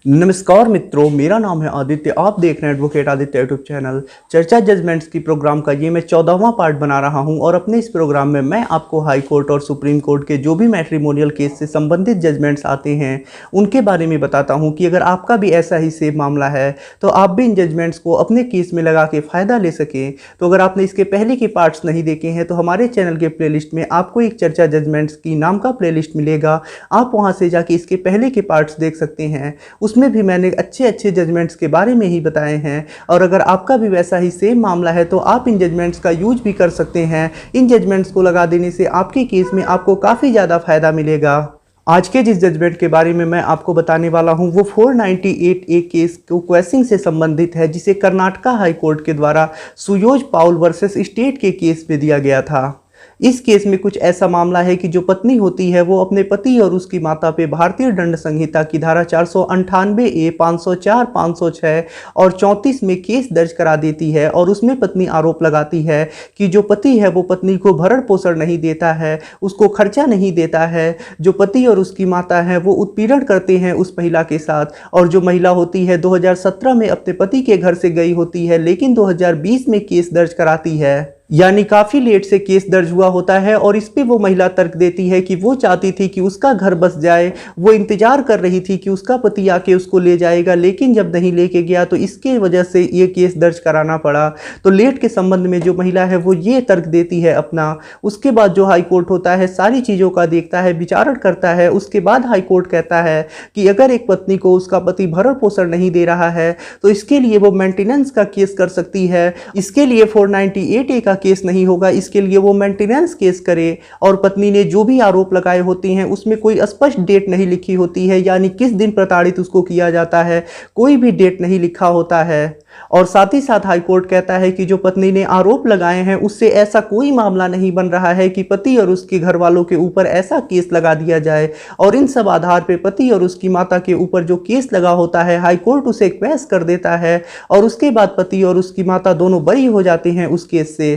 नमस्कार मित्रों, मेरा नाम है आदित्य। आप देख रहे हैं एडवोकेट आदित्य यूट्यूब चैनल। चर्चा जजमेंट्स की प्रोग्राम का ये मैं 14वां पार्ट बना रहा हूं और अपने इस प्रोग्राम में मैं आपको हाई कोर्ट और सुप्रीम कोर्ट के जो भी मैट्रिमोनियल केस से संबंधित जजमेंट्स आते हैं उनके बारे में बताता हूं कि अगर आपका भी ऐसा ही सेम मामला है तो आप भी इन जजमेंट्स को अपने केस में लगा के फ़ायदा ले सकें। तो अगर आपने इसके पहले के पार्ट्स नहीं देखे हैं तो हमारे चैनल के प्लेलिस्ट में आपको एक चर्चा जजमेंट्स की नाम का प्लेलिस्ट मिलेगा। आप वहाँ से जाके इसके पहले के पार्ट्स देख सकते हैं। उसमें भी मैंने अच्छे अच्छे जजमेंट्स के बारे में ही बताए हैं और अगर आपका भी वैसा ही सेम मामला है तो आप इन जजमेंट्स का यूज भी कर सकते हैं। इन जजमेंट्स को लगा देने से आपके केस में आपको काफ़ी ज़्यादा फायदा मिलेगा। आज के जिस जजमेंट के बारे में मैं आपको बताने वाला हूं वो 498A केस को क्वेसिंग से संबंधित है, जिसे कर्नाटका हाई कोर्ट के द्वारा सुयोज पाउल वर्सेस स्टेट के केस में दिया गया था। इस केस में कुछ ऐसा मामला है कि जो पत्नी होती है वो अपने पति और उसकी माता पे भारतीय दंड संहिता की धारा 498A, 504, 506 और 34 में केस दर्ज करा देती है और उसमें पत्नी आरोप लगाती है कि जो पति है वो पत्नी को भरण पोषण नहीं देता है, उसको खर्चा नहीं देता है। जो पति और उसकी माता है वो उत्पीड़न करते हैं उस महिला के साथ, और जो महिला होती है 2017 में अपने पति के घर से गई होती है लेकिन 2020 में केस दर्ज कराती है, यानी काफ़ी लेट से केस दर्ज हुआ होता है। और इस पे वो महिला तर्क देती है कि वो चाहती थी कि उसका घर बस जाए, वो इंतजार कर रही थी कि उसका पति आके उसको ले जाएगा, लेकिन जब नहीं लेके गया तो इसके वजह से ये केस दर्ज कराना पड़ा। तो लेट के संबंध में जो महिला है वो ये तर्क देती है अपना। उसके बाद जो हाई कोर्ट होता है सारी चीज़ों का देखता है, विचारण करता है। उसके बाद हाई कोर्ट कहता है कि अगर एक पत्नी को उसका पति भरण पोषण नहीं दे रहा है तो इसके लिए वो मेंटेनेंस का केस कर सकती है। इसके लिए 498A का केस नहीं होगा, इसके लिए वो मेंटेनेंस केस करे। और पत्नी ने जो भी आरोप लगाए होते हैं उसमें कोई स्पष्ट डेट नहीं लिखी होती है, यानी किस दिन प्रताड़ित उसको किया जाता है कोई भी डेट नहीं लिखा होता है। और साथ ही साथ हाई कोर्ट कहता है कि जो पत्नी ने आरोप लगाए हैं उससे ऐसा कोई मामला नहीं बन रहा है कि पति और उसके घर वालों के ऊपर ऐसा केस लगा दिया जाए। और इन सब आधार पे पति और उसकी माता के ऊपर जो केस लगा होता है हाई कोर्ट उसे क्वैश कर देता है और उसके बाद पति और उसकी माता दोनों बरी हो जाते हैं उस केस से।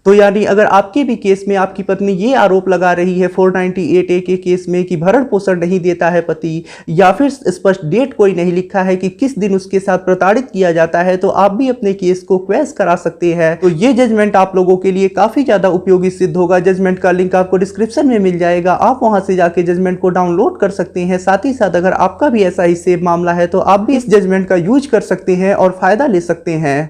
तो यानी अगर आपके भी केस में आपकी पत्नी ये आरोप लगा रही है 498A के केस में कि भरण पोषण नहीं देता है पति, या फिर स्पष्ट डेट कोई नहीं लिखा है कि किस दिन उसके साथ प्रताड़ित किया जाता है, तो आप भी अपने केस को क्वैश करा सकते हैं। तो ये जजमेंट आप लोगों के लिए काफी ज्यादा उपयोगी सिद्ध होगा। जजमेंट का लिंक आपको डिस्क्रिप्शन में मिल जाएगा, आप वहां से जाके जजमेंट को डाउनलोड कर सकते हैं। साथ ही साथ अगर आपका भी ऐसा ही सेम मामला है तो आप भी इस जजमेंट का यूज कर सकते हैं और फायदा ले सकते हैं।